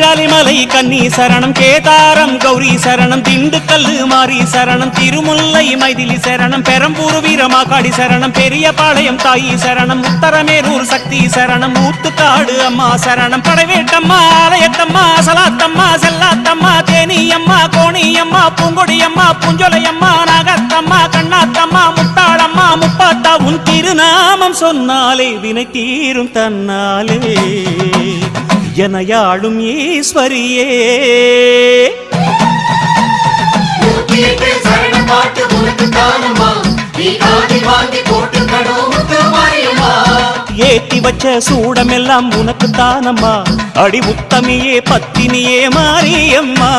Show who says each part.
Speaker 1: விராலிமலை கன்னி சரணம், கேதாரம் கௌரி சரணம், திண்டுக்கல்லு மாரி சரணம், திருமுல்லை மைதிலி சரணம், பெரம்பூர் வீரமாகாடி சரணம், பெரியபாளையம் தாயி சரணம், உத்தரமேரூர் சக்தி சரணம், ஊத்துக்காடு அம்மா சரணம், படைவேட்டம்மா ஆலயத்தம்மா சலாத்தம்மா செல்லாத்தம்மா தேனியம்மா கோணியம்மா பூங்கொடியம்மா பூஞ்சொலையம்மா நாகத்தம்மா கண்ணாத்தம்மா முத்தாளம்மா முப்பாத்தா. உன் திருநாமம் சொன்னாலே வினை தீரும் தன்னாலே எனையாளும் ஈஸ்வரியே. ஏத்தி வச்ச சூடமெல்லாம் உனக்கு தானம்மா, அடி உத்தமியே பத்தினியே மாரியம்மா.